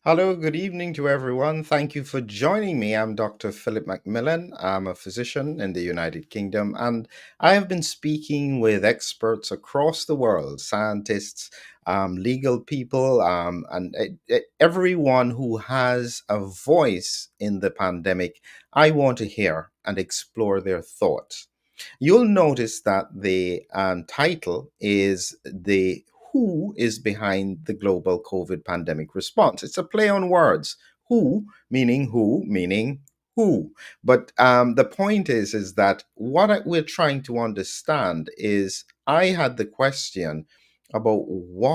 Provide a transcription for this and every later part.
Hello, good evening to everyone. Thank you for joining me. I'm Dr. Philip McMillan. I'm a physician in the United Kingdom, and I have been speaking with experts across the world, scientists, legal people, and everyone who has a voice in the pandemic. I want to hear and explore their thoughts. You'll notice that the title is the who is behind the global COVID pandemic response. It's a play on words. Who meaning who. But the point is that we're trying to understand is I had the question about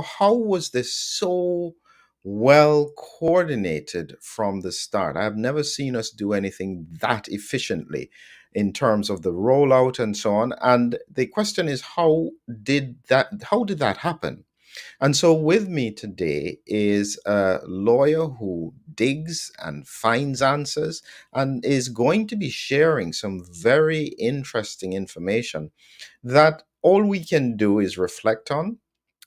how was this so well coordinated from the start. I've never seen us do anything that efficiently in terms of the rollout and so on. And the question is, how did that happen? And so with me today is a lawyer who digs and finds answers and is going to be sharing some very interesting information that all we can do is reflect on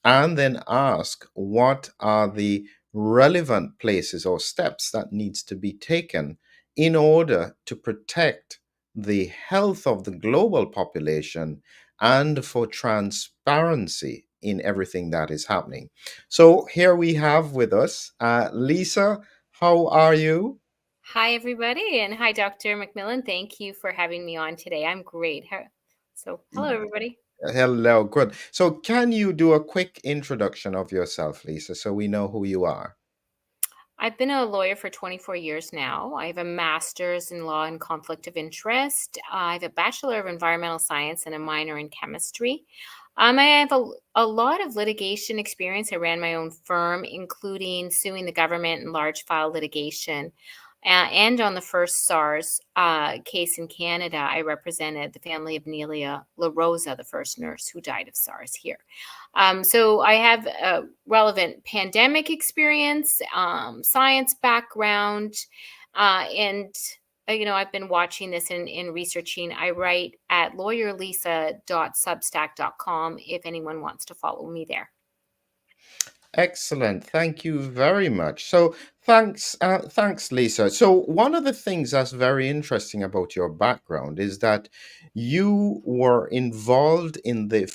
and then ask what are the relevant places or steps that needs to be taken in order to protect the health of the global population and for transparency in everything that is happening. So here we have with us Lisa. How are you? Hi, everybody, and hi, Dr. McMillan. Thank you for having me on today. I'm great. Hello, everybody. Hello, good. So can you do a quick introduction of yourself, Lisa, so we know who you are? I've been a lawyer for 24 years now. I have a master's in law and conflict of interest. I have a bachelor of environmental science and a minor in chemistry. I have a lot of litigation experience. I ran my own firm, including suing the government in large file litigation. And on the first SARS case in Canada, I represented the family of Nelia La Rosa, the first nurse who died of SARS here. So I have a relevant pandemic experience, science background, and I've been watching this and researching. I write at lawyerlisa.substack.com if anyone wants to follow me there. Excellent. Thank you very much. So, thanks, Lisa. So, one of the things that's very interesting about your background is that you were involved in the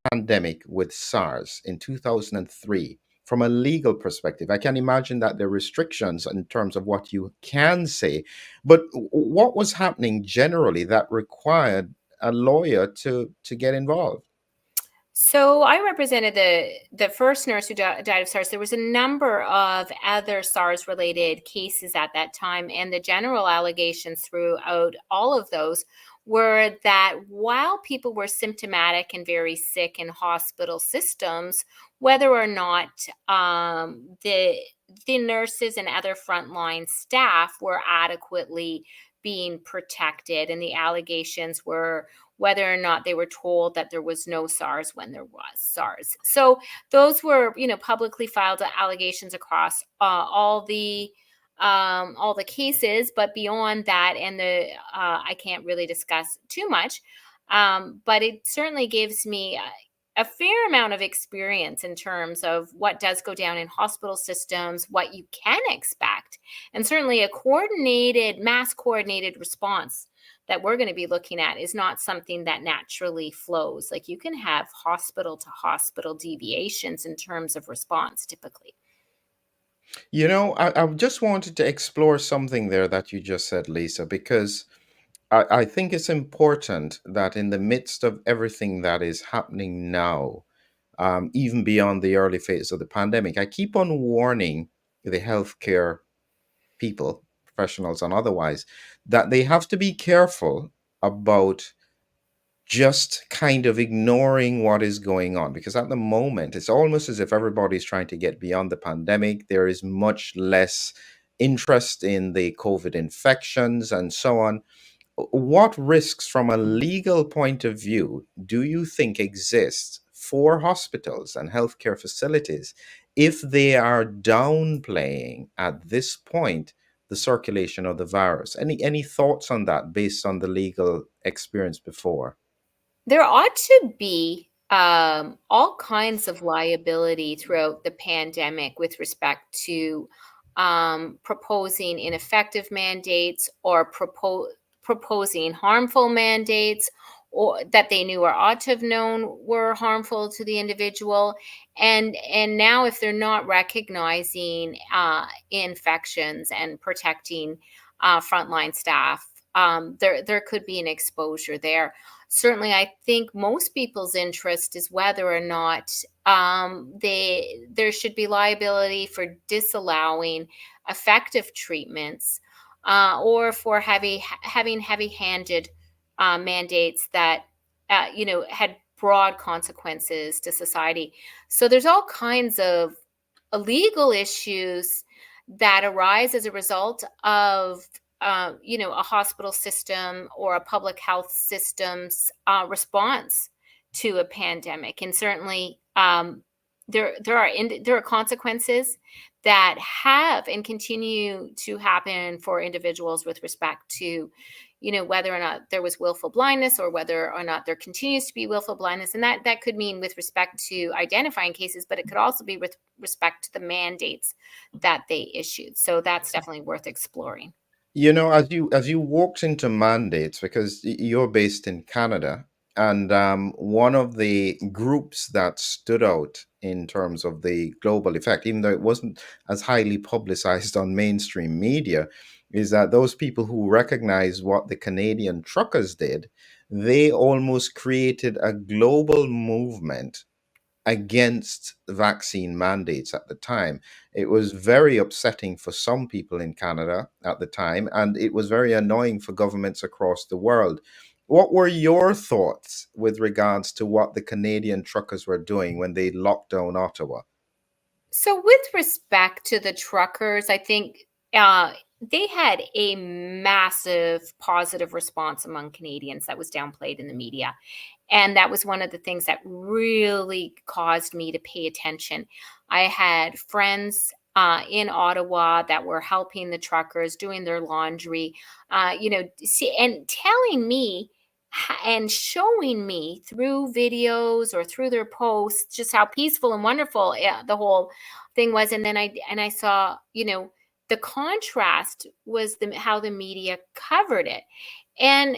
pandemic with SARS in 2003. From a legal perspective, I can imagine that there are restrictions in terms of what you can say, but what was happening generally that required a lawyer to get involved? So I represented the first nurse who died of SARS. There was a number of other SARS related cases at that time, and the general allegations throughout all of those were that while people were symptomatic and very sick in hospital systems, whether or not the nurses and other frontline staff were adequately being protected, and the allegations were whether or not they were told that there was no SARS when there was SARS. So those were, publicly filed allegations across all the cases. But beyond that, and I can't really discuss too much, but it certainly gives me a fair amount of experience in terms of what does go down in hospital systems, what you can expect, and certainly a mass coordinated response that we're going to be looking at is not something that naturally flows. Like you can have hospital to hospital deviations in terms of response typically. I just wanted to explore something there that you just said, Lisa, because I think it's important that in the midst of everything that is happening now, even beyond the early phase of the pandemic, I keep on warning the healthcare people, professionals, and otherwise, that they have to be careful about just kind of ignoring what is going on because at the moment it's almost as if everybody's trying to get beyond the pandemic. There is much less interest in the COVID infections and so on. What risks from a legal point of view do you think exist for hospitals and healthcare facilities if they are downplaying at this point the circulation of the virus? Any thoughts on that based on the legal experience before? There ought to be all kinds of liability throughout the pandemic with respect to proposing ineffective mandates or proposing harmful mandates or that they knew or ought to have known were harmful to the individual. And now if they're not recognizing infections and protecting frontline staff, there could be an exposure there. Certainly, I think most people's interest is whether or not there should be liability for disallowing effective treatments or for having heavy-handed mandates that had broad consequences to society. So there's all kinds of legal issues that arise as a result of a hospital system or a public health system's response to a pandemic. And certainly, there are consequences that have and continue to happen for individuals with respect to, whether or not there was willful blindness or whether or not there continues to be willful blindness. And that could mean with respect to identifying cases, but it could also be with respect to the mandates that they issued. So that's definitely worth exploring. As you walked into mandates, because you're based in Canada, and one of the groups that stood out in terms of the global effect, even though it wasn't as highly publicized on mainstream media, is that those people who recognize what the Canadian truckers did, they almost created a global movement against vaccine mandates at the time. It was very upsetting for some people in Canada at the time, and it was very annoying for governments across the world. What were your thoughts with regards to what the Canadian truckers were doing when they locked down Ottawa? So, with respect to the truckers, I think they had a massive positive response among Canadians that was downplayed in the media. And that was one of the things that really caused me to pay attention. I had friends in Ottawa that were helping the truckers, doing their laundry, and telling me and showing me through videos or through their posts just how peaceful and wonderful the whole thing was. And then I saw, the contrast was how the media covered it. And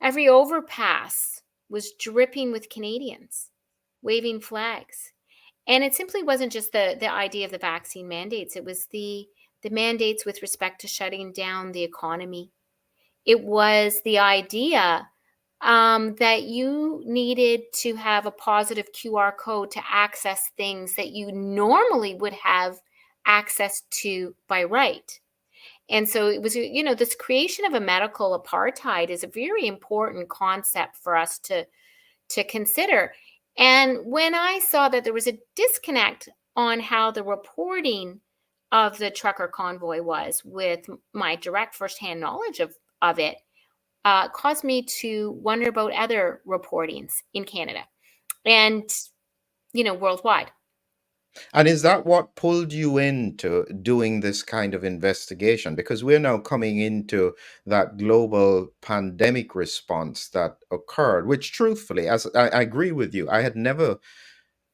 every overpass was dripping with Canadians waving flags. And it simply wasn't just the idea of the vaccine mandates. It was the mandates with respect to shutting down the economy. It was the idea that you needed to have a positive QR code to access things that you normally would have access to by right. And so it was, this creation of a medical apartheid is a very important concept for us to consider. And when I saw that there was a disconnect on how the reporting of the trucker convoy was with my direct firsthand knowledge of it, caused me to wonder about other reportings in Canada and, worldwide. And is that what pulled you into doing this kind of investigation? Because we're now coming into that global pandemic response that occurred, which truthfully, as I agree with you, I had never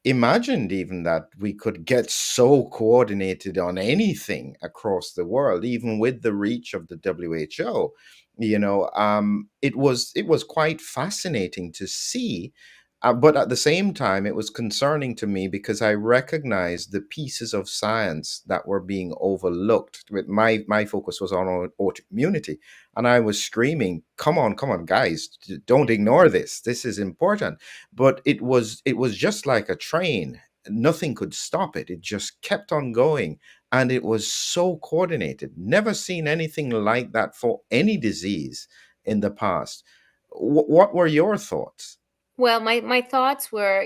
imagined even that we could get so coordinated on anything across the world, even with the reach of the WHO. It was quite fascinating to see, but at the same time, it was concerning to me because I recognized the pieces of science that were being overlooked. With my focus was on autoimmunity, and I was screaming, come on, guys, don't ignore this. This is important." But it was just like a train. Nothing could stop it. It just kept on going, and it was so coordinated. Never seen anything like that for any disease in the past. What were your thoughts? Well, my thoughts were,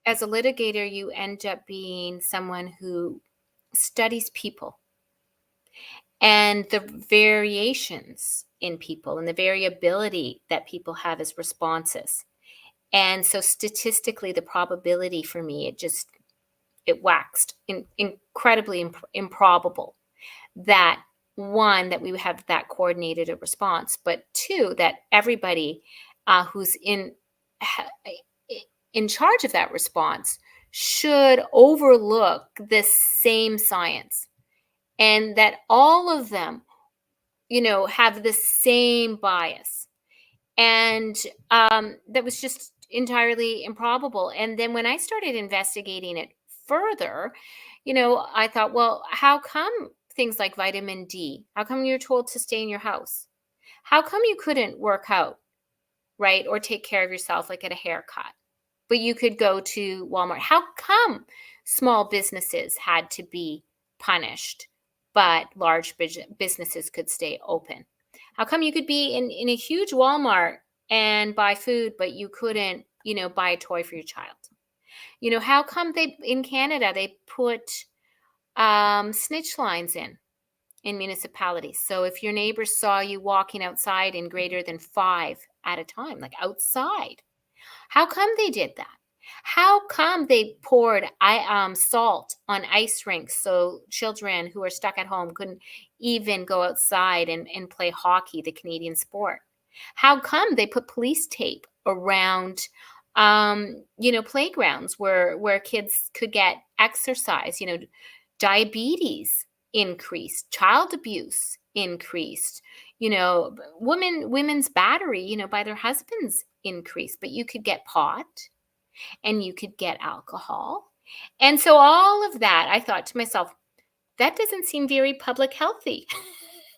as a litigator, you end up being someone who studies people and the variations in people and the variability that people have as responses. And so statistically, the probability for me, it waxed incredibly improbable that one, that we would have that coordinated response, but two, that everybody who's in charge of that response should overlook this same science, and that all of them, have the same bias. And that was just entirely improbable. And then when I started investigating it further, I thought, well, how come things like vitamin D, how come you're told to stay in your house? How come you couldn't work out, right? Or take care of yourself, like get a haircut, but you could go to Walmart? How come small businesses had to be punished, but large businesses could stay open? How come you could be in a huge Walmart and buy food, but you couldn't, buy a toy for your child? How come in Canada, they put snitch lines in municipalities? So if your neighbors saw you walking outside in greater than 5 at a time, like outside, how come they did that? How come they poured salt on ice rinks so children who are stuck at home couldn't even go outside and play hockey, the Canadian sport? How come they put police tape around, playgrounds where kids could get exercise? Diabetes increased, child abuse increased, women's battery, by their husbands increased, but you could get pot and you could get alcohol. And so all of that, I thought to myself, that doesn't seem very public healthy.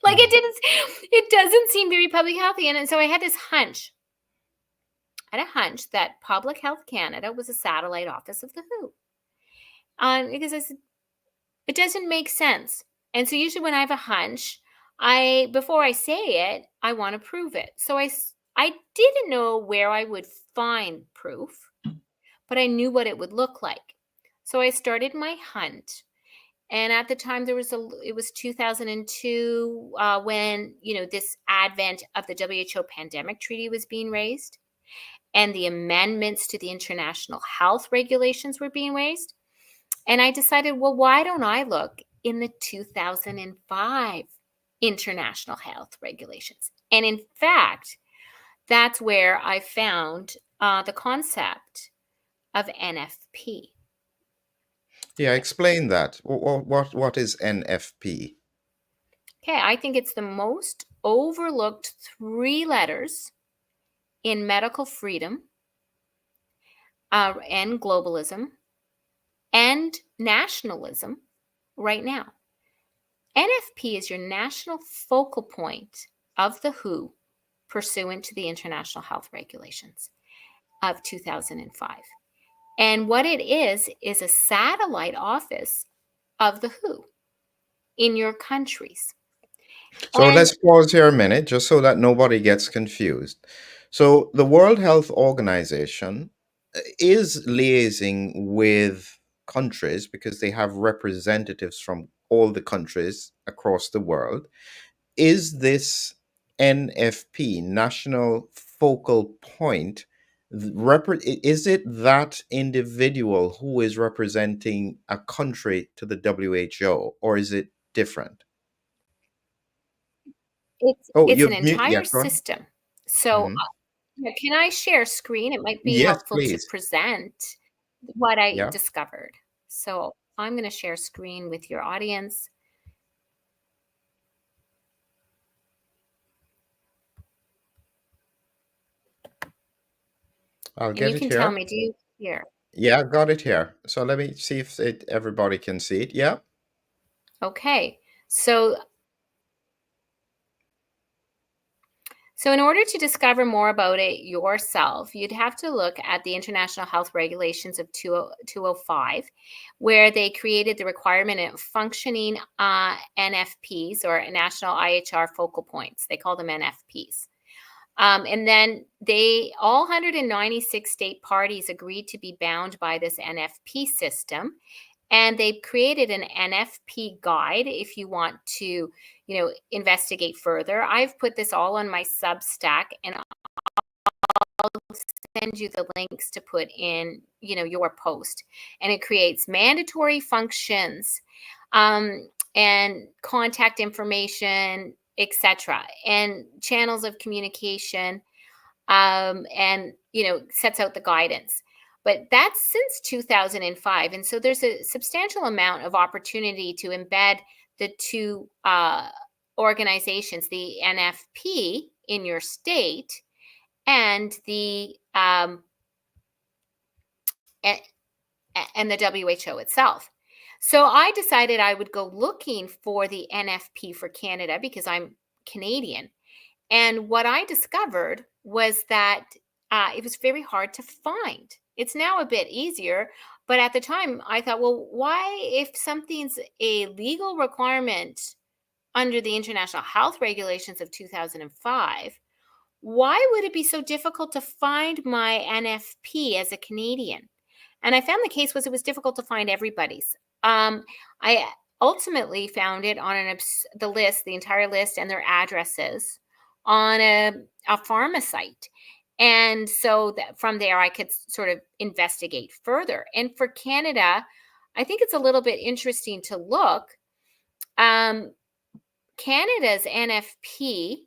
Like it doesn't seem very public healthy. And so I had this hunch. I had a hunch that Public Health Canada was a satellite office of the WHO. Because I said, it doesn't make sense. And so usually when I have a hunch, before I say it, I want to prove it. So I didn't know where I would find proof, but I knew what it would look like. So I started my hunt. And at the time it was 2002 when, this advent of the WHO pandemic treaty was being raised, and the amendments to the international health regulations were being raised. And I decided, well, why don't I look in the 2005 international health regulations? And in fact, that's where I found the concept of NFP. Yeah, explain that. What is NFP? Okay, I think it's the most overlooked 3 letters in medical freedom and globalism and nationalism right now. NFP is your national focal point of the WHO pursuant to the International Health Regulations of 2005. And what it is a satellite office of the WHO in your countries. So And let's pause here a minute just so that nobody gets confused. So the World Health Organization is liaising with countries because they have representatives from all the countries across the world. Is this NFP, National Focal Point, is it that individual who is representing a country to the WHO, or is it different? Oh, it's an you've mute. Yeah, entire go ahead. system. So Hmm. can I share screen? It might be Yes, helpful to please. present what I Yeah, discovered. So I'm going to share screen with your audience. I'll And get you it can tell here. me, do you hear? Yeah, got it here. So let me see if everybody can see it. Yeah. Okay. So in order to discover more about it yourself, you'd have to look at the International Health Regulations of 2005, where they created the requirement of functioning NFPs, or National IHR focal points. They call them NFPs. And then all 196 state parties agreed to be bound by this NFP system. And they've created an NFP guide if you want to, investigate further. I've put this all on my Substack, and I'll send you the links to put in, your post. And it creates mandatory functions. and contact information, etc., and channels of communication, and sets out the guidance. But that's since 2005, and so there's a substantial amount of opportunity to embed the two organizations, the NFP in your state and the and the WHO itself. So I decided I would go looking for the NFP for Canada because I'm Canadian. And what I discovered was that it was very hard to find. It's now a bit easier, but at the time I thought, well, why, if something's a legal requirement under the International Health Regulations of 2005, why would it be so difficult to find my NFP as a Canadian? And I found the case was it was difficult to find everybody's. I ultimately found it on the list, the entire list, and their addresses on a pharma site. And so that from there, I could sort of investigate further. And for Canada, I think it's a little bit interesting to look. Canada's NFP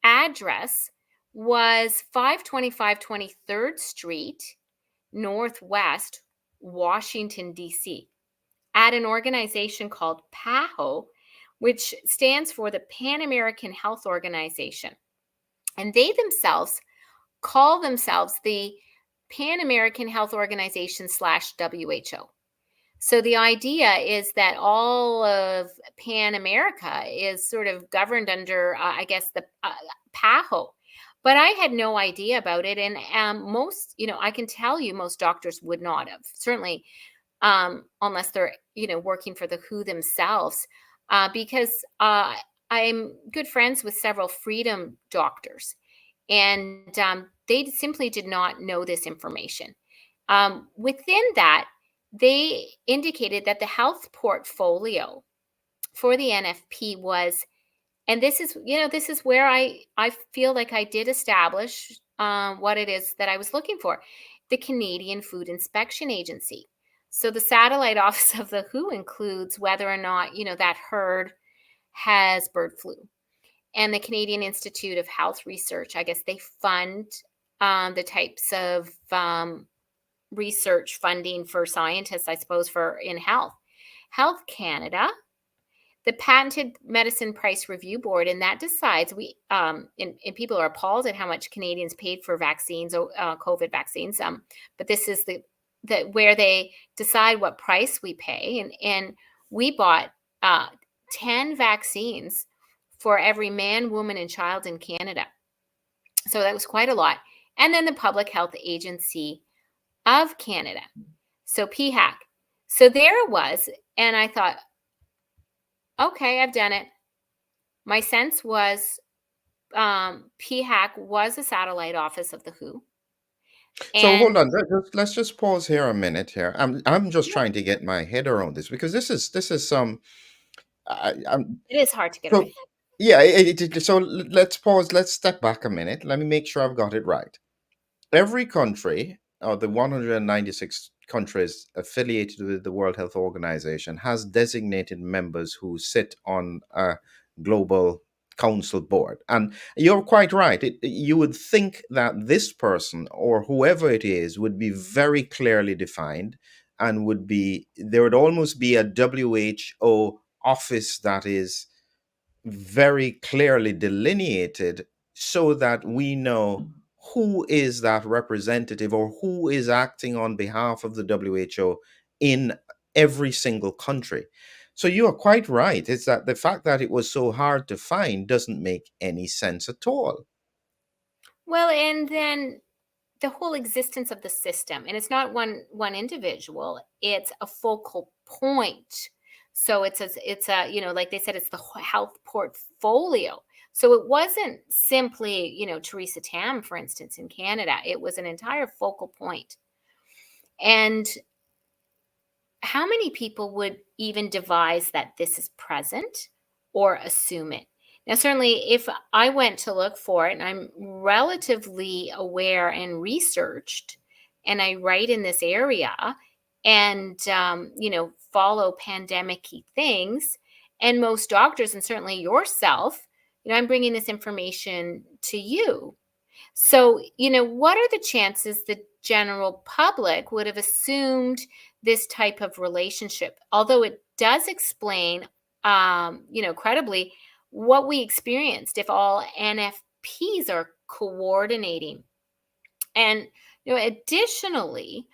address was 525 23rd Street, Northwest, Washington, D.C., at an organization called PAHO, which stands for the Pan American Health Organization. And they themselves call themselves the Pan American Health Organization / WHO. So the idea is that all of Pan America is sort of governed under, I guess, the PAHO. But I had no idea about it. And most, I can tell you most doctors would not have, certainly unless they're, working for the WHO themselves, because I'm good friends with several freedom doctors. And they simply did not know this information. Within that, they indicated that the health portfolio for the NFP was, and this is where I feel like I did establish what it is that I was looking for, the Canadian Food Inspection Agency. So the satellite office of the WHO includes whether or not, that herd has bird flu. And the Canadian Institute of Health Research, I guess they fund the types of research funding for scientists, I suppose, for in health. Health Canada, the Patented Medicine Price Review Board, and that decides and people are appalled at how much Canadians paid for vaccines, COVID vaccines. But this is the where they decide what price we pay, and we bought 10 vaccines for every man, woman, and child in Canada. So that was quite a lot. And then the Public Health Agency of Canada, so PHAC. So there it was, and I thought, okay, I've done it. My sense was PHAC was a satellite office of the WHO. So hold And on, let's just pause here a minute here. I'm just trying to get my head around this because this is some. I'm it is hard to get so away. yeah. So let's pause. Let's step back a minute. Let me make sure I've got it right. Every country, or the 196 countries affiliated with the World Health Organization, has designated members who sit on a global council board. And you're quite right. You would think that this person or whoever it is would be very clearly defined and there would almost be a WHO office that is very clearly delineated so that we know who is that representative or who is acting on behalf of the WHO in every single country. So you are quite right. It's that the fact that it was so hard to find doesn't make any sense at all. Well, and then the whole existence of the system, and it's not one individual, it's a focal point. So it's a like they said, it's the health portfolio. So it wasn't simply Teresa Tam, for instance, in Canada. It was an entire focal point. And how many people would even devise that this is present or assume it? Now, certainly, if I went to look for it and I'm relatively aware and researched, and I write in this area and, follow pandemic things, And most doctors, and certainly yourself, I'm bringing this information to you. So, what are the chances the general public would have assumed this type of relationship? Although it does explain, credibly, what we experienced if all NFPs are coordinating. And, additionally,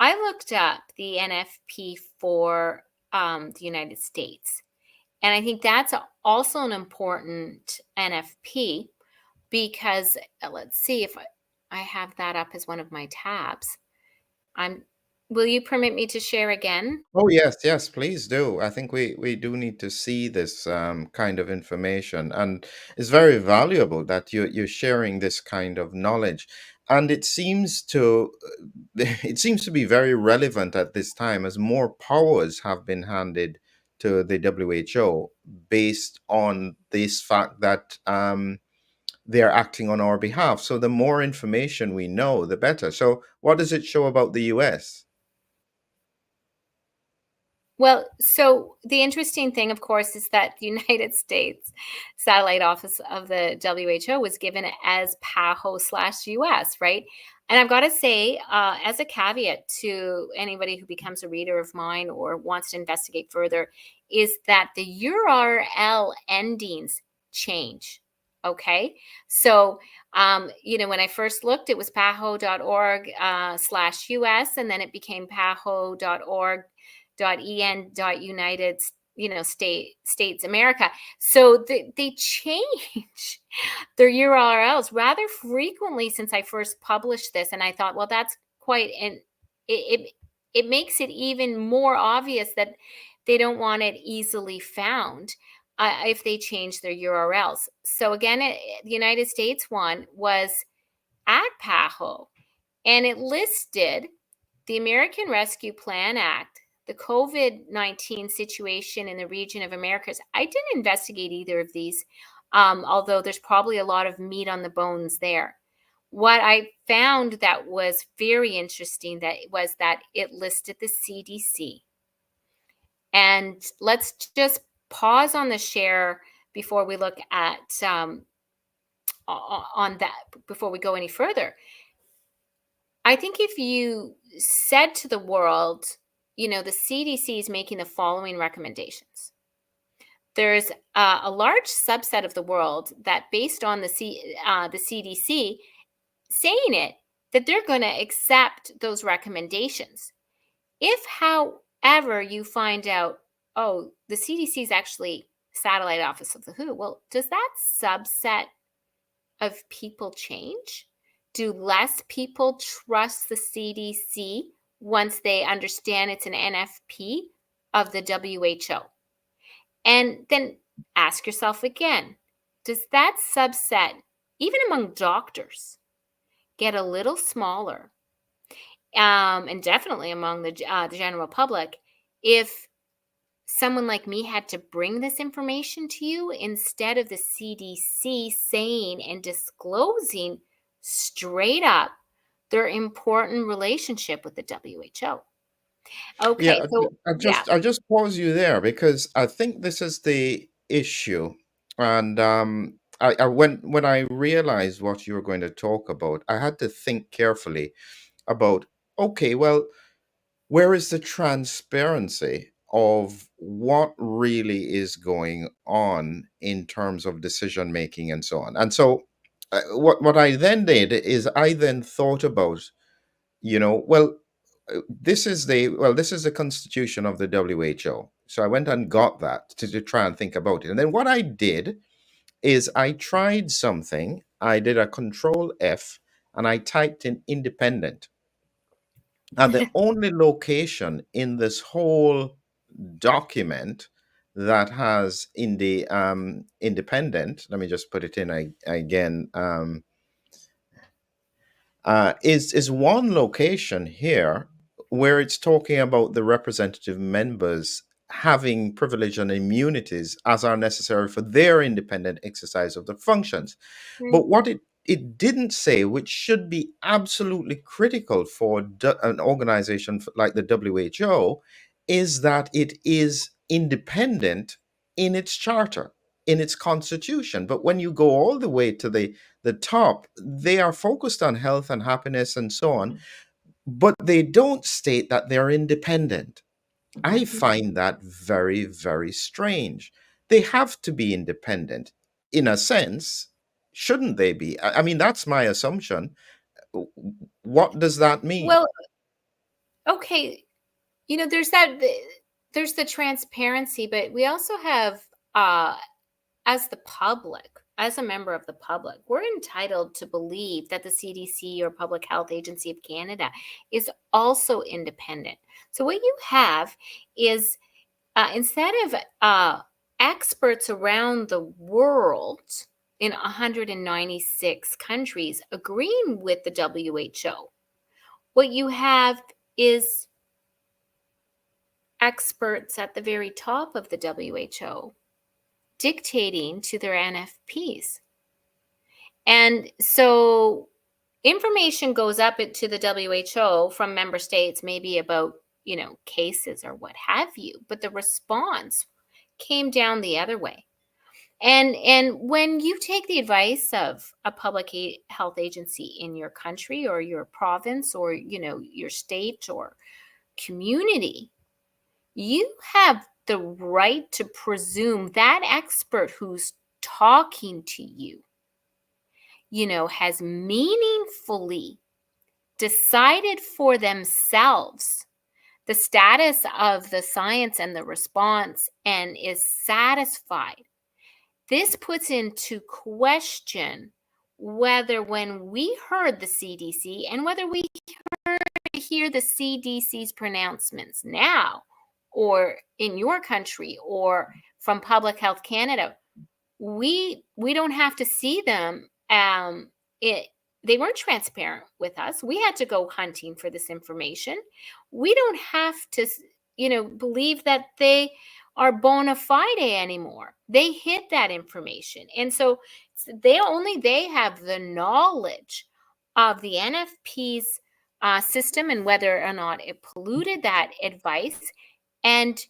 I looked up the NFP for the United States. And I think that's also an important NFP because let's see if I have that up as one of my tabs. I'm Will you permit me to share again? Oh, yes, yes, please do. I think we do need to see this kind of information, and it's very valuable that you're sharing this kind of knowledge. And it seems to it seems to be very relevant at this time as more powers have been handed to the WHO based on this fact that they're acting on our behalf. So the more information we know, the better. So what does it show about the US? Well, so the interesting thing, of course, is that the United States Satellite Office of the WHO was given as PAHO/US, right? And I've got to say, as a caveat to anybody who becomes a reader of mine or wants to investigate further, is that the URL endings change. Okay. So, when I first looked, it was paho.org /US, and then it became paho.org .en.united states America. So they change their URLs rather frequently since I first published this, and I thought, well, that's quite and it makes it even more obvious that they don't want it easily found if they change their URLs. So again, the United States one was at PAHO, and it listed the American Rescue Plan Act, the COVID-19 situation in the region of Americas. I didn't investigate either of these, although there's probably a lot of meat on the bones there. What I found that was very interesting that it listed the CDC. And let's just pause on the share before we look at on that before we go any further. I think if you said to the world, the CDC is making the following recommendations. There's a large subset of the world that, based on the CDC saying it, that they're going to accept those recommendations. If, however, you find out, oh, the CDC is actually satellite office of the WHO, well, does that subset of people change? Do less people trust the CDC once they understand it's an NFP of the WHO? And then ask yourself again, does that subset, even among doctors, get a little smaller? And definitely among the general public, if someone like me had to bring this information to you instead of the CDC saying and disclosing straight up their important relationship with the WHO. Yeah, Okay, so yeah. I just pause you there because I think this is the issue, and I when I realized what you were going to talk about, I had to think carefully about, okay, well, where is the transparency of what really is going on in terms of decision making and so on? And so, what I then did is I then thought about, well, this is the constitution of the WHO. So I went and got that to try and think about it. And then what I did is I tried something. I did a control F and I typed in independent. And the only location in this whole document that has in the independent, let me just put it in again, is one location here where it's talking about the representative members having privilege and immunities as are necessary for their independent exercise of the functions. But what it didn't say, which should be absolutely critical for an organization like the WHO, is that it is independent in its charter, in its constitution. But when you go all the way to the top, they are focused on health and happiness and so on, but they don't state that they're independent. I find that very, very strange. They have to be independent in a sense. Shouldn't they be? I mean, that's my assumption. What does that mean? Well, okay, there's there's the transparency, but we also have, uh as the public, as a member of the public, we're entitled to believe that the CDC, or Public Health Agency of Canada, is also independent. So what you have is, instead of experts around the world in 196 countries agreeing with the WHO, what you have is experts at the very top of the WHO dictating to their NFPs. And so information goes up to the WHO from member states, maybe about, cases or what have you, but the response came down the other way. And when you take the advice of a public health agency in your country or your province or, your state or community, you have the right to presume that expert who's talking to you, has meaningfully decided for themselves the status of the science and the response and is satisfied. This puts into question whether, when we heard the CDC and whether we hear the CDC's pronouncements now, or in your country, or from Public Health Canada, we don't have to see them. They weren't transparent with us. We had to go hunting for this information. We don't have to, believe that they are bona fide anymore. They hid that information, and so they have the knowledge of the NFP's system and whether or not it polluted that advice, and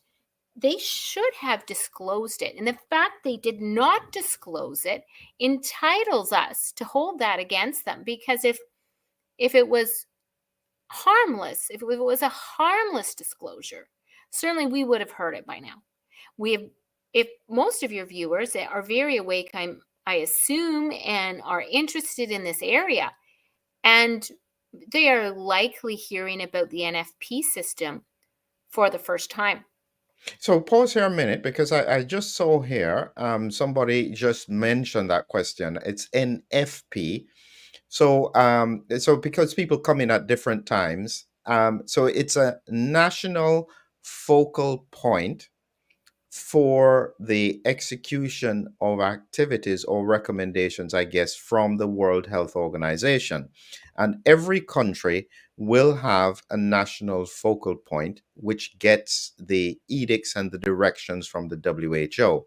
they should have disclosed it. And the fact they did not disclose it entitles us to hold that against them, because if it was harmless, if it was a harmless disclosure, certainly we would have heard it by now. If most of your viewers are very awake, I assume, and are interested in this area, and they are likely hearing about the NFP system for the first time. So pause here a minute, because I just saw here somebody just mentioned that question. It's NFP. So because people come in at different times, so it's a national focal point for the execution of activities or recommendations, I guess, from the World Health Organization. And every country will have a national focal point which gets the edicts and the directions from the WHO.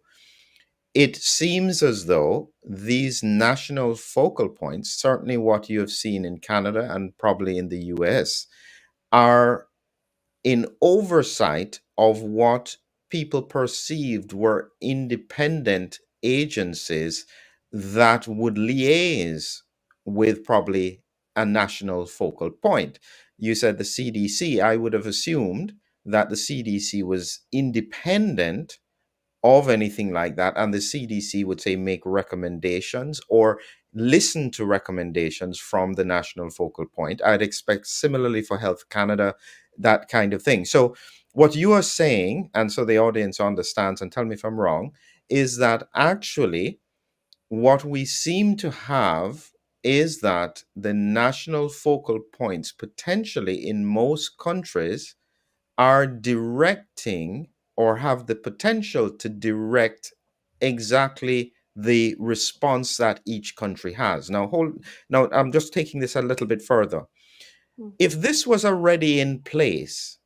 It seems as though these national focal points, certainly what you have seen in Canada and probably in the US, are in oversight of what people perceived were independent agencies that would liaise with probably a national focal point. You said the CDC. I would have assumed that the CDC was independent of anything like that, and the CDC would say make recommendations or listen to recommendations from the national focal point. I'd expect similarly for Health Canada, that kind of thing. So what you are saying, and so the audience understands, and tell me if I'm wrong, is that actually what we seem to have is that the national focal points potentially in most countries are directing or have the potential to direct exactly the response that each country has. Now I'm just taking this a little bit further. If this was already in place,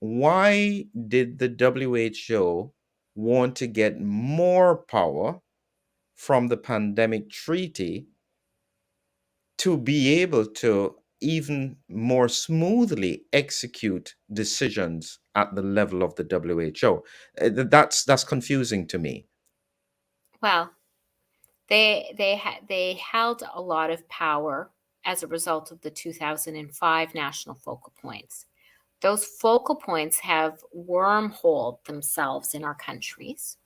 why did the WHO want to get more power from the pandemic treaty to be able to even more smoothly execute decisions at the level of the WHO? That's confusing to me. Well, they held a lot of power as a result of the 2005 national focal points. Those focal points have wormholed themselves in our countries,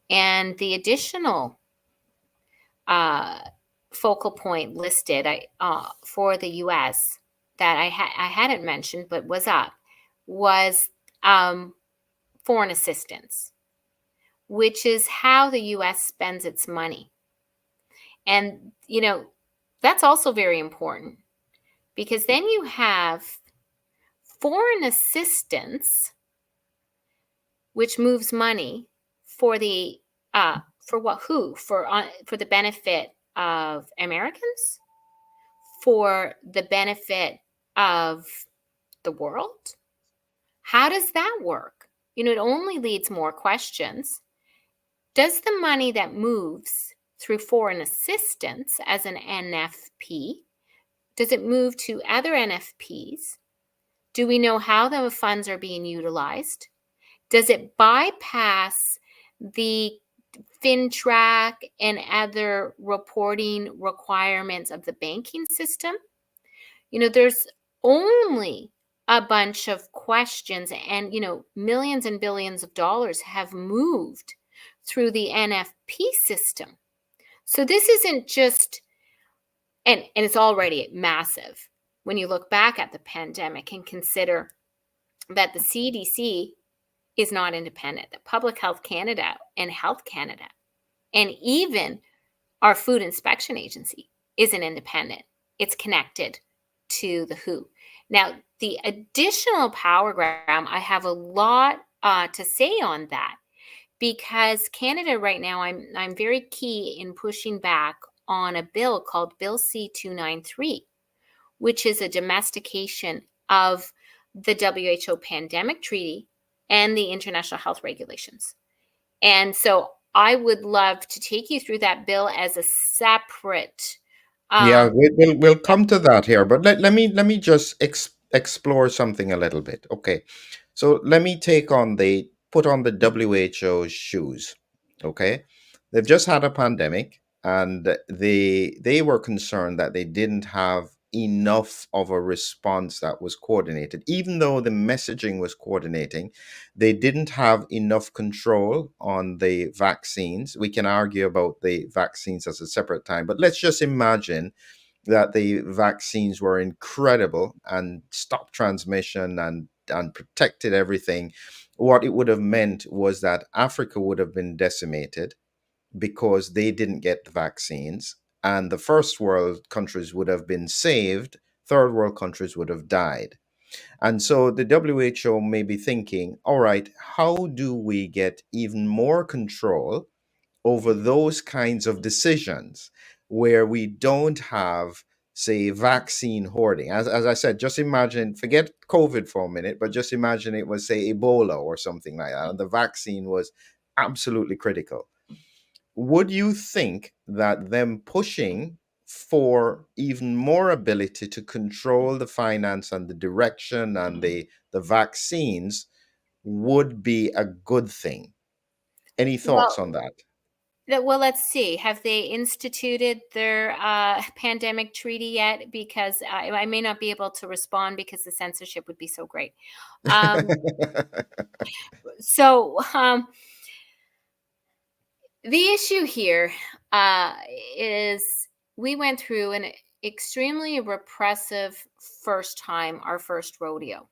and the additional uh, focal point listed for the U.S. that I hadn't mentioned but was up was um, foreign assistance, which is how the U.S. spends its money. And, that's also very important because then you have foreign assistance, which moves money for the for what who for the benefit of Americans, for the benefit of the world. How does that work? It only leads more questions. Does the money that moves through foreign assistance as an NFP, does it move to other NFPs? Do we know how the funds are being utilized? Does it bypass the FinTrack and other reporting requirements of the banking system? There's only a bunch of questions, and, millions and billions of dollars have moved through the NFP system. So this isn't just, and it's already massive when you look back at the pandemic and consider that the CDC is not independent, that Public Health Canada and Health Canada, and even our Food Inspection Agency isn't independent. It's connected to the WHO. Now, the additional powergram, I have a lot to say on that because Canada right now, I'm very key in pushing back on a bill called Bill C-293, which is a domestication of the WHO pandemic treaty and the international health regulations. And so I would love to take you through that bill as a separate. Yeah, Um, we'll come to that here, but let me just explore something a little bit. Okay, so let me put on the WHO's shoes. Okay, they've just had a pandemic, and they were concerned that they didn't have enough of a response that was coordinated. Even though the messaging was coordinating, they didn't have enough control on the vaccines. We can argue about the vaccines as a separate time, but let's just imagine that the vaccines were incredible and stopped transmission and protected everything. What it would have meant was that Africa would have been decimated because they didn't get the vaccines, and the first world countries would have been saved, third world countries would have died. And so the WHO may be thinking, all right, how do we get even more control over those kinds of decisions where we don't have, say, vaccine hoarding? As I said, just imagine, forget COVID for a minute, but just imagine it was, say, Ebola or something like that, and the vaccine was absolutely critical. Would you think that them pushing for even more ability to control the finance and the direction and the vaccines would be a good thing? Any thoughts well, on that? well, let's see. Have they instituted their pandemic treaty yet? Because I may not be able to respond because the censorship would be so great. Um, so the issue here uh, is we went through an extremely repressive first time, our first rodeo.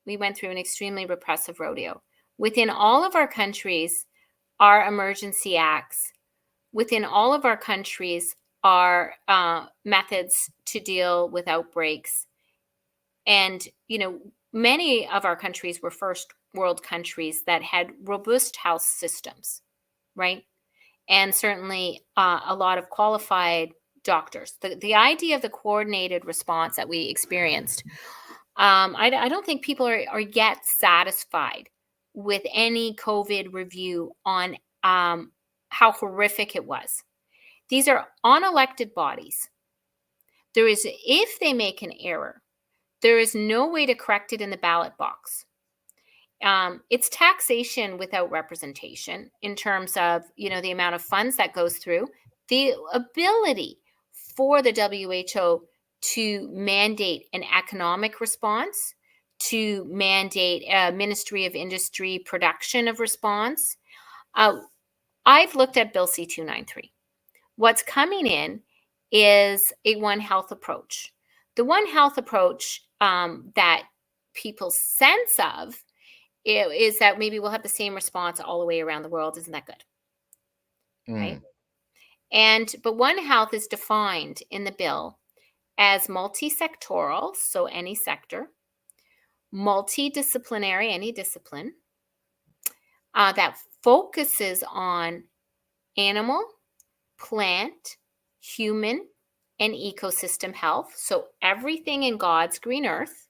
We went through an extremely repressive rodeo. Within all of our countries, our emergency acts, within all of our countries, are methods to deal with outbreaks. And, many of our countries were first world countries that had robust health systems, right? And certainly a lot of qualified doctors. The idea of the coordinated response that we experienced, I don't think people are yet satisfied with any COVID review on how horrific it was. These are unelected bodies If they make an error, there is no way to correct it in the ballot box. It's taxation without representation in terms of, the amount of funds that goes through, the ability for the WHO to mandate an economic response, to mandate a Ministry of Industry production of response. I've looked at Bill C-293. What's coming in is a One Health approach. The One Health approach that people's sense of is that maybe we'll have the same response all the way around the world. Isn't that good? Right? But One Health is defined in the bill as multi-sectoral, so any sector, multidisciplinary, any discipline, that focuses on animal, plant, human, and ecosystem health, so everything in God's green earth,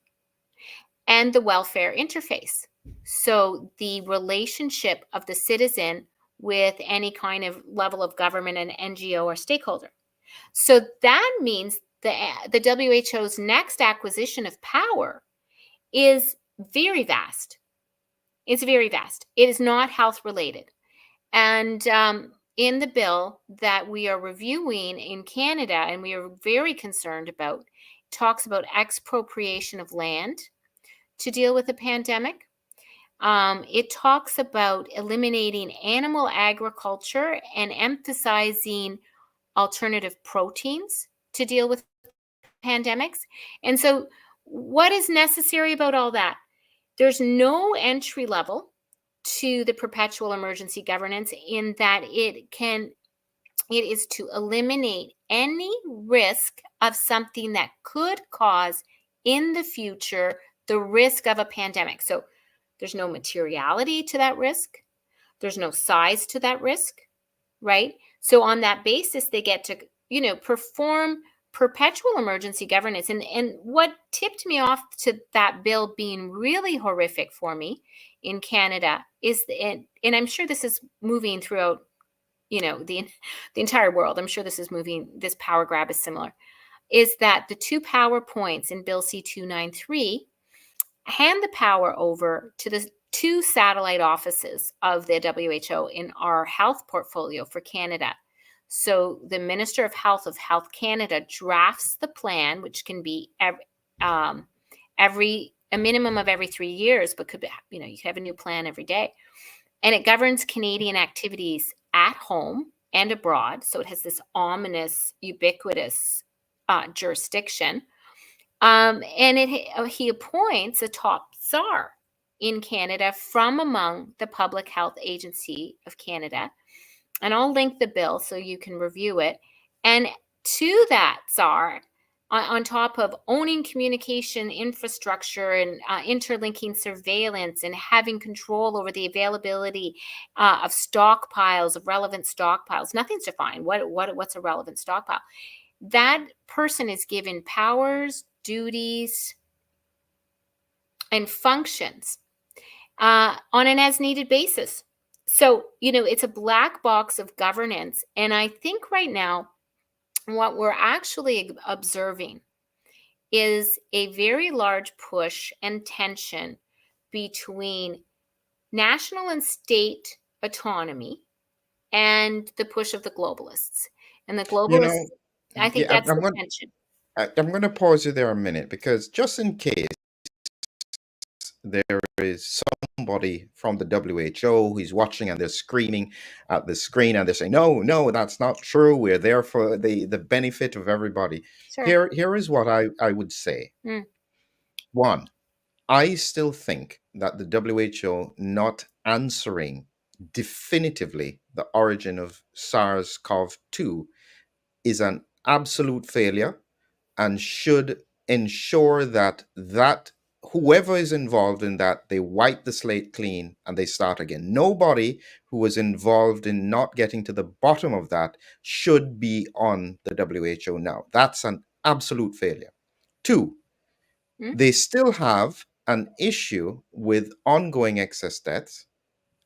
and the welfare interface, so the relationship of the citizen with any kind of level of government and NGO or stakeholder. So that means the WHO's next acquisition of power is very vast. It's very vast. It is not health related. And in the bill that we are reviewing in Canada, and we are very concerned about, talks about expropriation of land to deal with the pandemic. It talks about eliminating animal agriculture and emphasizing alternative proteins to deal with pandemics. And so, what is necessary about all that? There's no entry level to the perpetual emergency governance, in that it is to eliminate any risk of something that could cause in the future the risk of a pandemic. So there's no materiality to that risk. There's no size to that risk, right? So on that basis, they get to, perform perpetual emergency governance. And what tipped me off to that bill being really horrific for me in Canada is, and I'm sure this is moving throughout, the entire world. I'm sure this power grab is similar, is that the two power points in Bill C-293 hand the power over to the two satellite offices of the WHO in our health portfolio for Canada. So the Minister of Health Canada drafts the plan, which can be a minimum of every 3 years, but could be, you could have a new plan every day. And it governs Canadian activities at home and abroad. So it has this ominous, ubiquitous jurisdiction. And he appoints a top czar in Canada from among the Public Health Agency of Canada. And I'll link the bill so you can review it. And to that czar, on top of owning communication infrastructure and interlinking surveillance and having control over the availability of stockpiles, of relevant stockpiles, nothing's defined. What's a relevant stockpile? That person is given powers, duties, and functions on an as-needed basis. So, it's a black box of governance. And I think right now, what we're actually observing is a very large push and tension between national and state autonomy and the push of the globalists. And the globalists, I think Yeah, that's the tension. I'm going to pause you there a minute, because just in case there is somebody from the WHO who's watching and they're screaming at the screen and they're saying, no, no, that's not true. We're there for the benefit of everybody. Sure. Here is what I would say. One, I still think that the WHO not answering definitively the origin of SARS-CoV-2 is an absolute failure, and should ensure that whoever is involved in that, they wipe the slate clean and they start again. Nobody who was involved in not getting to the bottom of that should be on the WHO now. That's an absolute failure. Two, they still have an issue with ongoing excess deaths,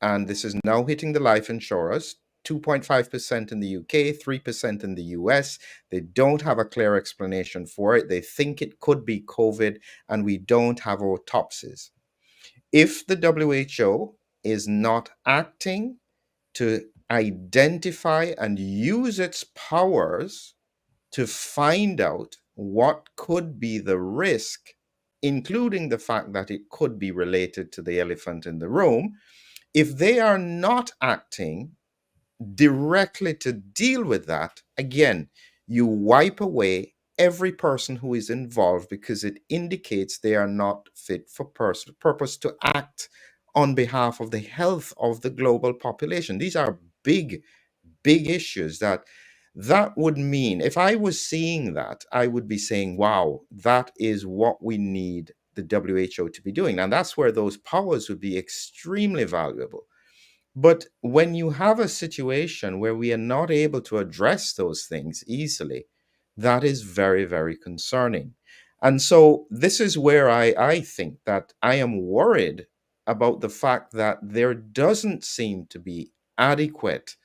and this is now hitting the life insurers. 2.5% in the UK, 3% in the US. They don't have a clear explanation for it. They think it could be COVID, and we don't have autopsies. If the WHO is not acting to identify and use its powers to find out what could be the risk, including the fact that it could be related to the elephant in the room, if they are not acting directly to deal with that, again, you wipe away every person who is involved because it indicates they are not fit for purpose to act on behalf of the health of the global population. These are big, big issues that would mean, if I was seeing that, I would be saying, wow, that is what we need the WHO to be doing. And that's where those powers would be extremely valuable. But when you have a situation where we are not able to address those things easily, that is very, very concerning. And so this is where I think that I am worried about the fact that there doesn't seem to be adequate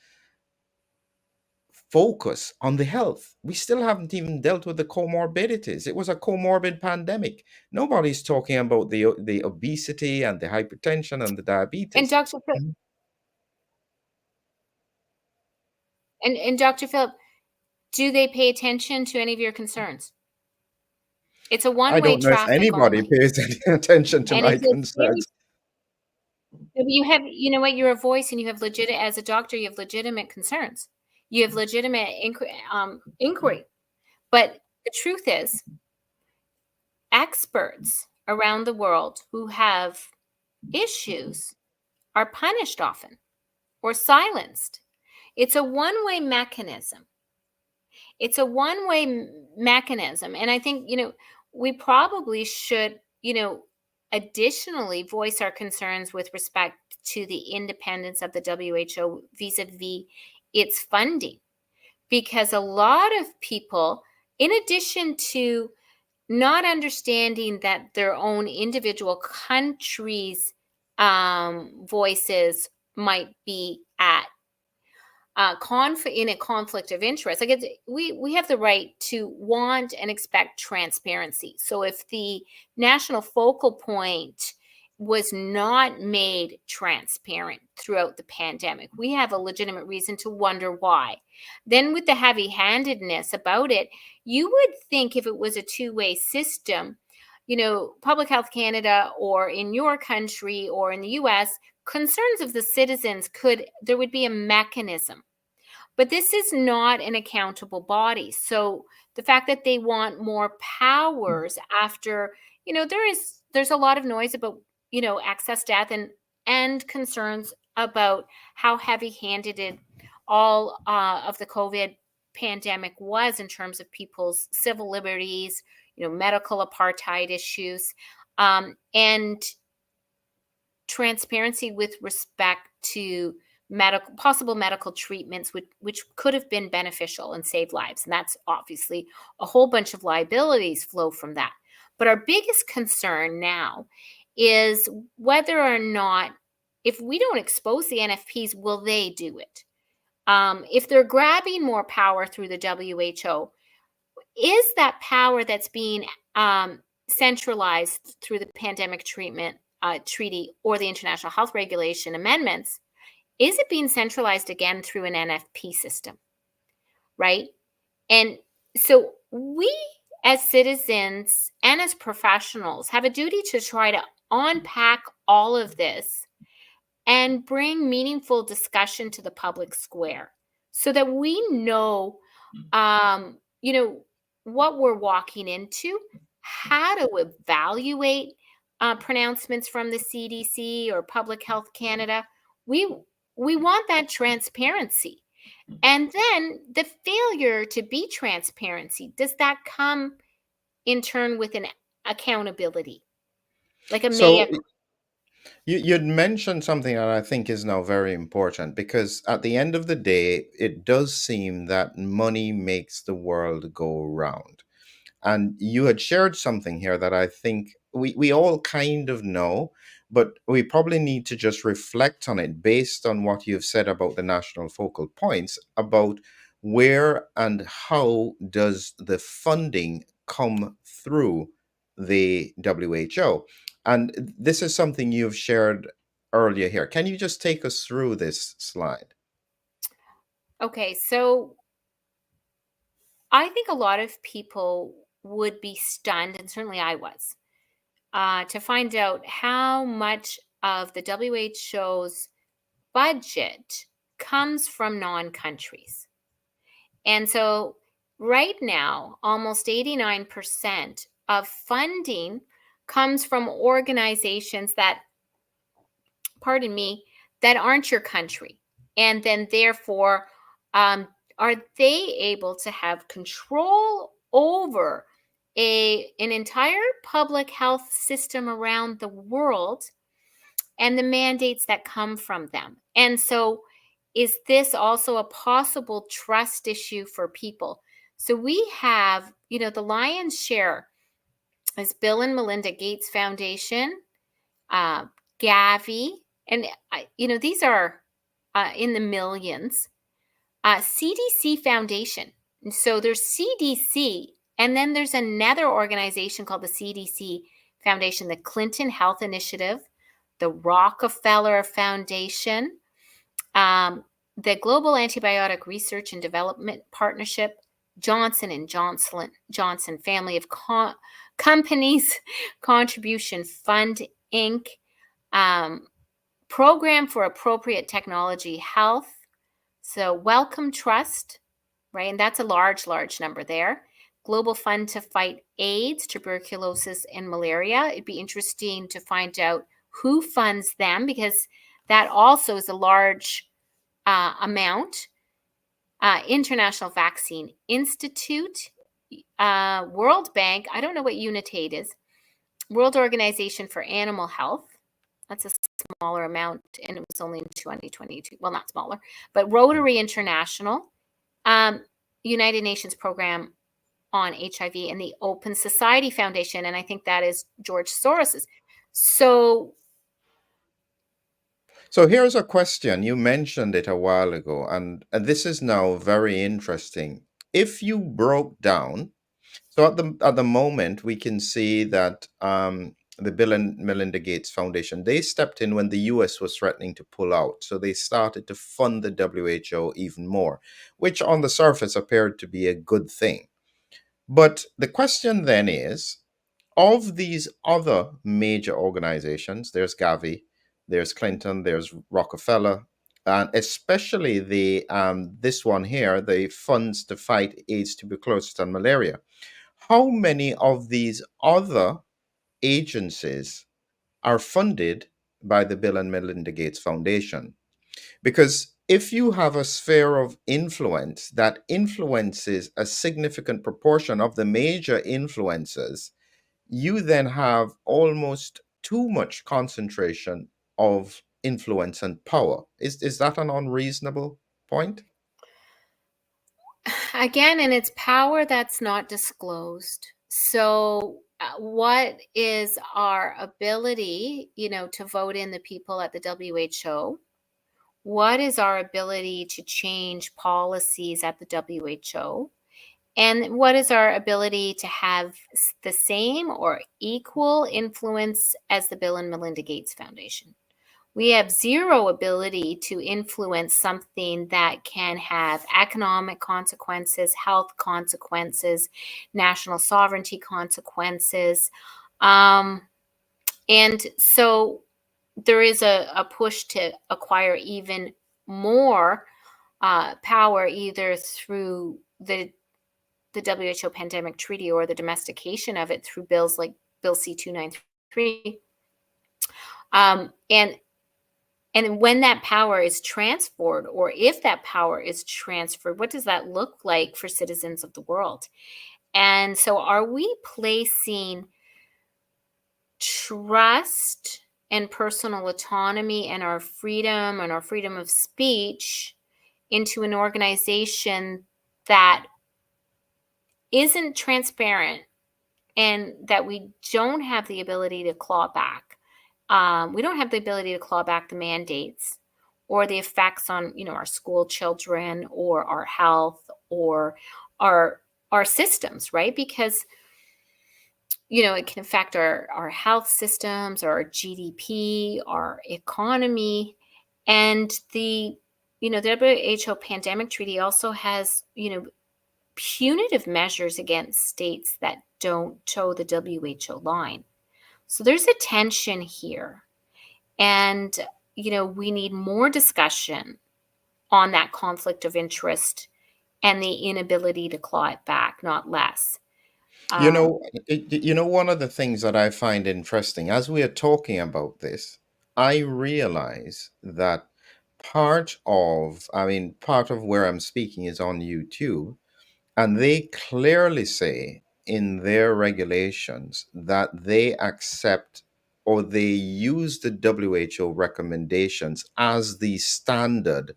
focus on the health. We still haven't even dealt with the comorbidities. It was a comorbid pandemic. Nobody's talking about the obesity and the hypertension and the And diabetes. Dr. Phil, Mhm. and Dr. Philip, do they pay attention to any of your concerns? It's a I one-way don't know if traffic anybody only. pays any attention to And my it's very, concerns. you have, you know what, you're a voice and you have legit, as a doctor, you have legitimate concerns. You have legitimate inquiry. But the truth is, experts around the world who have issues are punished often or silenced. It's a one-way mechanism. It's a one-way mechanism. And I think, we probably should, additionally voice our concerns with respect to the independence of the WHO vis-a-vis its funding. Because a lot of people, in addition to not understanding that their own individual countries' voices might be at in a conflict of interest. Like, we have the right to want and expect transparency. So if the national focal point was not made transparent throughout the pandemic, we have a legitimate reason to wonder why. Then, with the heavy-handedness about it, you would think if it was a two-way system, Public Health Canada, or in your country or in the US, concerns of the citizens there would be a mechanism. But this is not an accountable body. So the fact that they want more powers after, there's a lot of noise about, excess death and concerns about how heavy-handed all of the COVID pandemic was in terms of people's civil liberties, medical apartheid issues, and transparency with respect to possible medical treatments, which could have been beneficial and saved lives. And that's obviously a whole bunch of liabilities flow from that. But our biggest concern now is whether or not, if we don't expose the NFPs, will they do it? If they're grabbing more power through the WHO, is that power that's being centralized through the pandemic treatment treaty or the international health regulation amendments, is it being centralized again through an NFP system? Right? And so we, as citizens and as professionals, have a duty to try to unpack all of this and bring meaningful discussion to the public square so that we know, what we're walking into, how to evaluate pronouncements from the CDC or Public Health Canada. We want that transparency. And then the failure to be transparency, does that come in turn with an accountability? Like a So mea. you'd mentioned something that I think is now very important, because at the end of the day, it does seem that money makes the world go round. And you had shared something here that I think we all kind of know, but we probably need to just reflect on it based on what you've said about the national focal points, about where and how does the funding come through the WHO. And this is something you've shared earlier here. Can you just take us through this slide? Okay, so I think a lot of people would be stunned, and certainly I was, to find out how much of the WHO's budget comes from non countries. And so, right now, almost 89% of funding comes from organizations that, pardon me, that aren't your country. And then, therefore, um, are they able to have control over an entire public health system around the world and the mandates that come from them? And so, is this also a possible trust issue for people? So, we have, the lion's share is Bill and Melinda Gates Foundation, uh, Gavi, and these are in the millions. CDC Foundation. And so there's CDC, and then there's another organization called the CDC Foundation, the Clinton Health Initiative, the Rockefeller Foundation, the Global Antibiotic Research and Development Partnership, Johnson and Johnson Family of Companies, Contribution Fund Inc., Program for Appropriate Technology Health, so Wellcome Trust, right? And that's a large, large number there. Global Fund to Fight AIDS, Tuberculosis, and Malaria. It'd be interesting to find out who funds them, because that also is a large amount. International Vaccine Institute, World Bank. I don't know what UNITAID is. World Organization for Animal Health. That's a smaller amount, and it was only in 2022. Well, not smaller, but Rotary International, United Nations Program on HIV, and the Open Society Foundation, and I think that is George Soros's. So here's a question. You mentioned it a while ago, and this is now very interesting. If you broke down, so at the moment we can see that the Bill and Melinda Gates Foundation, they stepped in when the US was threatening to pull out. So they started to fund the WHO even more, which on the surface appeared to be a good thing. But the question then is, of these other major organizations, there's Gavi, there's Clinton, there's Rockefeller, and especially the this one here, the funds to fight AIDS, tuberculosis, and malaria. How many of these other agencies are funded by the Bill and Melinda Gates Foundation? Because if you have a sphere of influence that influences a significant proportion of the major influencers, you then have almost too much concentration of influence and power. Is that an unreasonable point? Again, and it's power that's not disclosed. So, what is our ability, to vote in the people at the WHO? What is our ability to change policies at the WHO? And what is our ability to have the same or equal influence as the Bill and Melinda Gates Foundation? We have zero ability to influence something that can have economic consequences, health consequences, national sovereignty consequences. And so there is a push to acquire even more power, either through the WHO pandemic treaty or the domestication of it through bills like Bill C-293. And when that power is transferred, or if that power is transferred, what does that look like for citizens of the world? And so, are we placing trust and personal autonomy and our freedom of speech into an organization that isn't transparent and that we don't have the ability to claw back. We don't have the ability to claw back the mandates or the effects on, our school children or our health or our our systems, right? Because it can affect our health systems, our GDP, our economy, and the WHO pandemic treaty also has punitive measures against states that don't toe the WHO line. So there's a tension here. And, we need more discussion on that conflict of interest and the inability to claw it back, not less. You Um, know, one of the things that I find interesting as we are talking about this, I realize that part of where I'm speaking is on YouTube, and they clearly say in their regulations that they accept or they use the WHO recommendations as the standard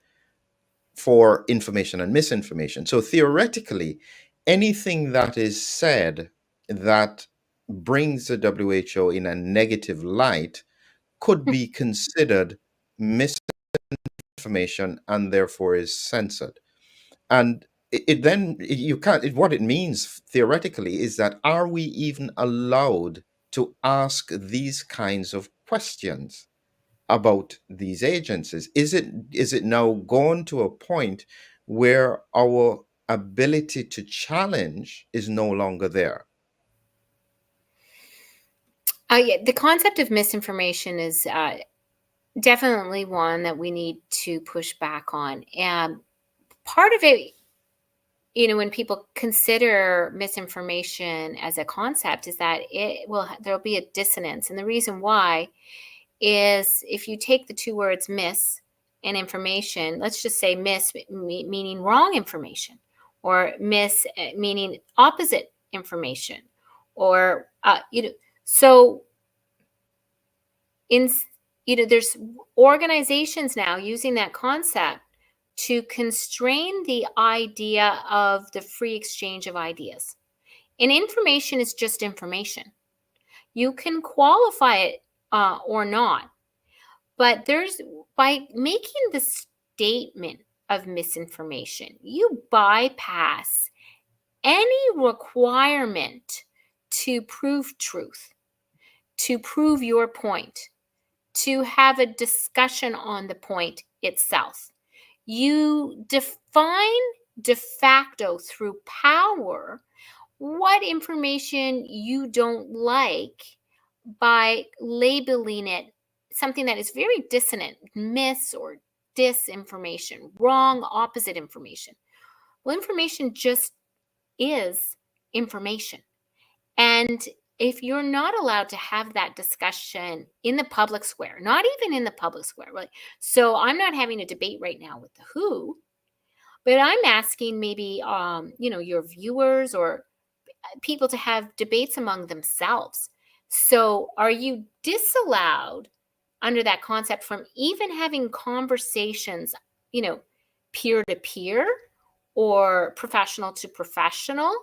for information and misinformation. So theoretically, anything that is said that brings the WHO in a negative light could be considered misinformation and therefore is censored. And you can't, what it means theoretically is that are we even allowed to ask these kinds of questions about these agencies? Is it now gone to a point where our ability to challenge is no longer there? yeah, the concept of misinformation is definitely one that we need to push back on. And part of it, when people consider misinformation as a concept, is that there'll be a dissonance. And the reason why is if you take the two words mis and information, let's just say mis meaning wrong information, or mis meaning opposite information, or, so in there's organizations now using that concept to constrain the idea of the free exchange of ideas. And information is just information. You can qualify it or not, but by making the statement of misinformation, you bypass any requirement to prove truth, to prove your point, to have a discussion on the point itself. You define de facto through power what information you don't like by labeling it something that is very dissonant, mis or disinformation, wrong, opposite information. Well, information just is information. And if you're not allowed to have that discussion in the public square, not even in the public square, right? So I'm not having a debate right now with the WHO, but I'm asking maybe your viewers or people to have debates among themselves. So are you disallowed under that concept from even having conversations, you know, peer to peer or professional to professional?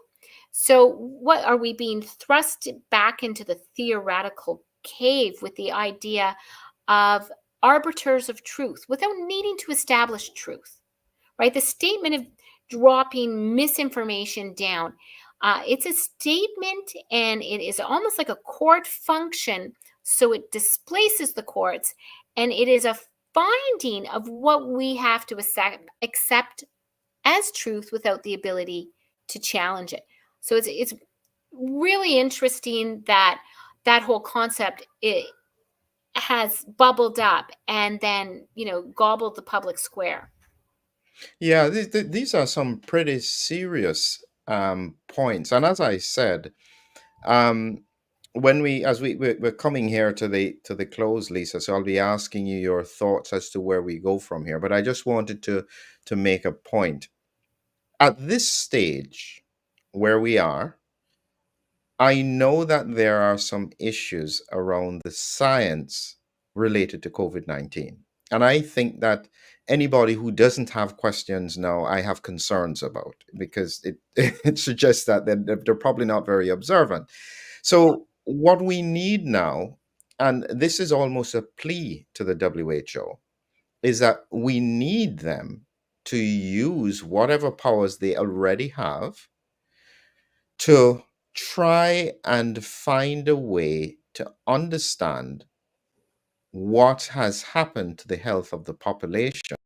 So, what are we being thrust back into the theoretical cave with the idea of arbiters of truth without needing to establish truth, right? The statement of dropping misinformation down, it's a statement and it is almost like a court function. So, it displaces the courts and it is a finding of what we have to accept as truth without the ability to challenge it. So it's really interesting that that whole concept it has bubbled up and then gobbled the public square. Yeah, these are some pretty serious points. And as I said, um, when we're coming here to the close, Lisa, so I'll be asking you your thoughts as to where we go from here. But I just wanted to make a point. At this stage where we are, I know that there are some issues around the science related to COVID 19. And I think that anybody who doesn't have questions now, I have concerns about because it, it suggests that they're probably not very observant. So, what we need now, and this is almost a plea to the WHO, is that we need them to use whatever powers they already have to try and find a way to understand what has happened to the health of the population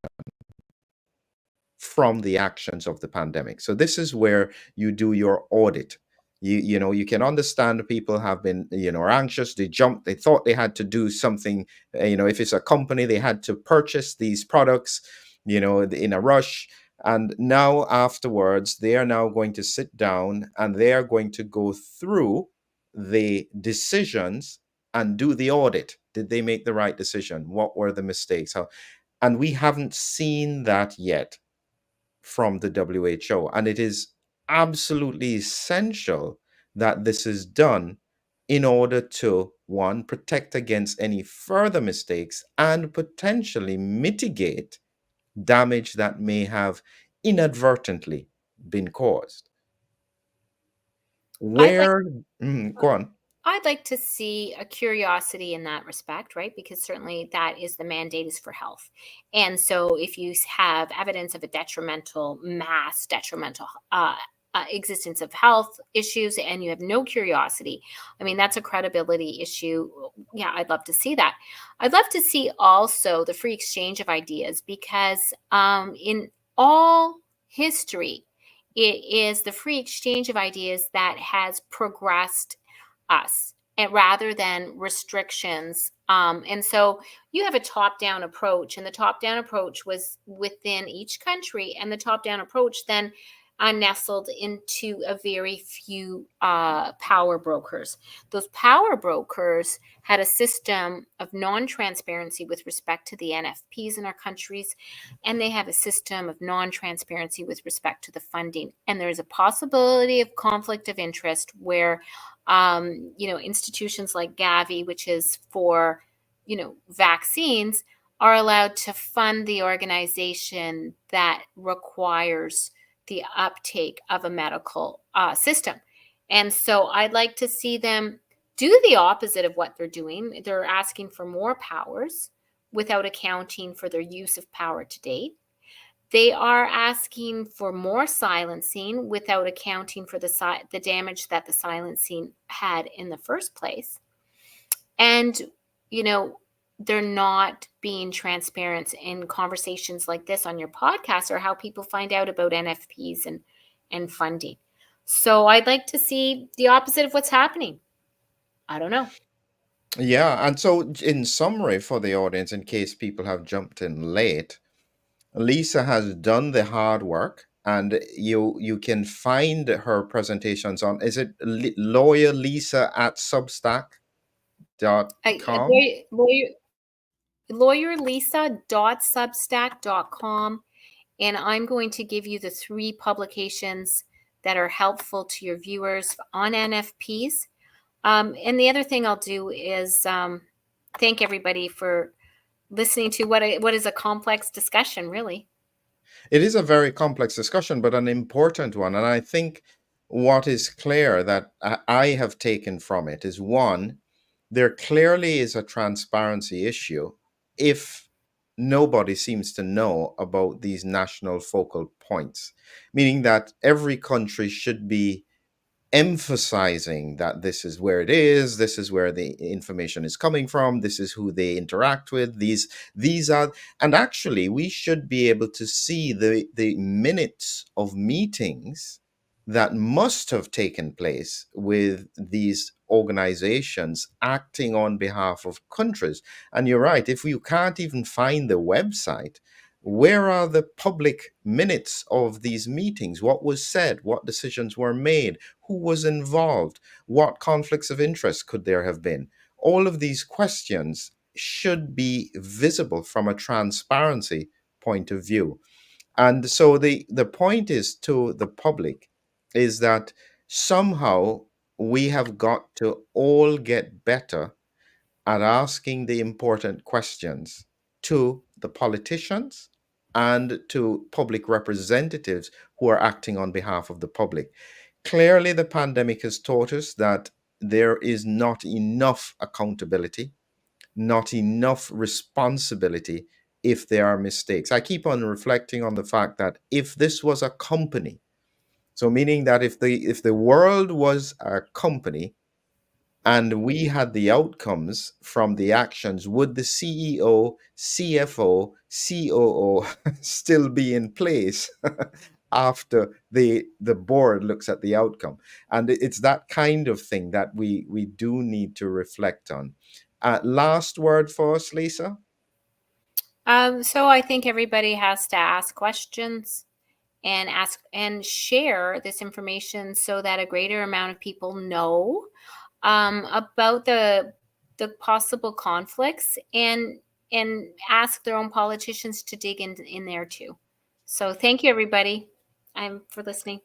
from the actions of the pandemic. So this is where you do your audit. You know, you can understand people have been, anxious. They jumped. They thought they had to do something. If it's a company, they had to purchase these products, in a rush. And now afterwards, they are now going to sit down and they are going to go through the decisions and do the audit. Did they make the right decision? What were the mistakes? How? And we haven't seen that yet from the WHO. And it is absolutely essential that this is done in order to, one, protect against any further mistakes and potentially mitigate damage that may have inadvertently been caused. I'd like Where, go on. I'd like to see a curiosity in that respect, right? Because certainly that is the mandate is for health. And so if you have evidence of a detrimental existence of health issues and you have no curiosity, I mean, that's a credibility issue. Yeah, I'd love to see that. I'd love to see also the free exchange of ideas because in all history, it is the free exchange of ideas that has progressed us and rather than restrictions. And so you have a top-down approach, and the top-down approach was within each country, and the top-down approach then nestled into a very few power brokers. Those power brokers had a system of non-transparency with respect to the NFPs in our countries, and they have a system of non-transparency with respect to the funding. And there's a possibility of conflict of interest where institutions like Gavi, which is for, vaccines, are allowed to fund the organization that requires the uptake of a medical system. And so I'd like to see them do the opposite of what they're doing. They're asking for more powers without accounting for their use of power to date. They are asking for more silencing without accounting for the damage that the silencing had in the first place. And, they're not being transparent in conversations like this on your podcast or how people find out about NFPs and funding. So I'd like to see the opposite of what's happening. I don't know. Yeah. And so, in summary, for the audience, in case people have jumped in late, Lisa has done the hard work, and you can find her presentations on, is it lawyer Lisa at I, substack.com? lawyer, lawyer, lawyerlisa.substack.com. And I'm going to give you the 3 publications that are helpful to your viewers on NFPs. And the other thing I'll do is thank everybody for listening to what is a complex discussion, really. It is a very complex discussion, but an important one. And I think what is clear that I have taken from it is, one, there clearly is a transparency issue if nobody seems to know about these national focal points, meaning that every country should be emphasizing that this is where it is, this is where the information is coming from, this is who they interact with, these are. And actually we should be able to see the minutes of meetings that must have taken place with these organizations acting on behalf of countries. And you're right, if you can't even find the website, where are the public minutes of these meetings? What was said? What decisions were made? Who was involved? What conflicts of interest could there have been? All of these questions should be visible from a transparency point of view. And so the point is to the public is that somehow we have got to all get better at asking the important questions to the politicians and to public representatives who are acting on behalf of the public. Clearly, the pandemic has taught us that there is not enough accountability, not enough responsibility if there are mistakes. I keep on reflecting on the fact that if this was a company, so meaning that if the world was a company and we had the outcomes from the actions, would the CEO, CFO, COO still be in place after the board looks at the outcome? And it's that kind of thing that we do need to reflect on. Last word for us, Lisa. So I think everybody has to ask questions and ask and share this information so that a greater amount of people know about the possible conflicts, and ask their own politicians to dig in there too. So thank you, everybody, for listening.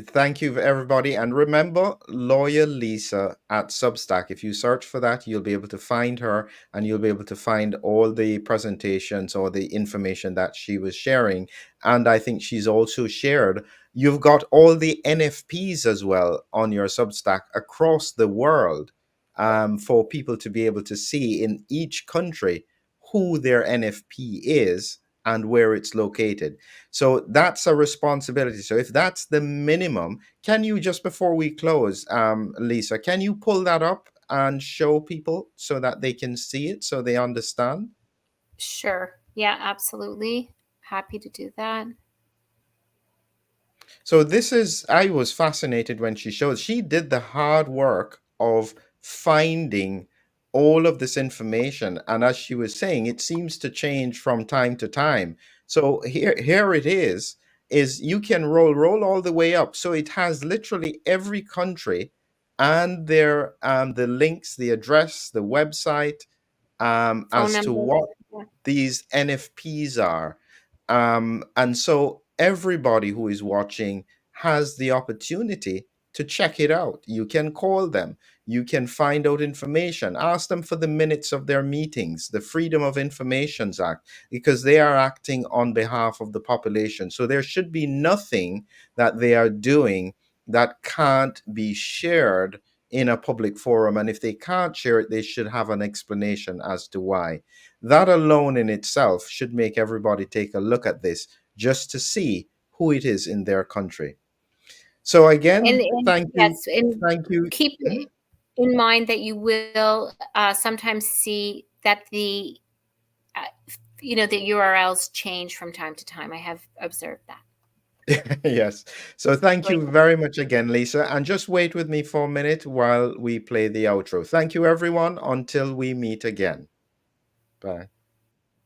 Thank you, everybody. And remember, Lawyer Lisa at Substack. If you search for that, you'll be able to find her and you'll be able to find all the presentations or the information that she was sharing. And I think she's also shared, you've got all the NFPs as well on your Substack across the world, for people to be able to see in each country who their NFP is and where it's located. So that's a responsibility. So if that's the minimum, can you, just before we close, Lisa, can you pull that up and show people so that they can see it, so they understand? Sure. Yeah, absolutely. Happy to do that. So this is, I was fascinated when she showed, she did the hard work of finding all of this information. And as she was saying, it seems to change from time to time. So here it is you can roll all the way up. So it has literally every country and their the links, the address, the website, Phone as to number. what Yeah. these NFPs are. And so everybody who is watching has the opportunity to check it out. You can call them, you can find out information, ask them for the minutes of their meetings, the Freedom of Informations Act, because they are acting on behalf of the population. So there should be nothing that they are doing that can't be shared in a public forum. And if they can't share it, they should have an explanation as to why. That alone in itself should make everybody take a look at this just to see who it is in their country. So again, And thank you. yes, and Thank you. keep Mhm. in mind that you will sometimes see that uh, the URLs change from time to time. I have observed that. Yes. So thank Great. you very much again, Lisa. And just wait with me for a minute while we play the outro. Thank you, everyone. Until we meet again. Bye.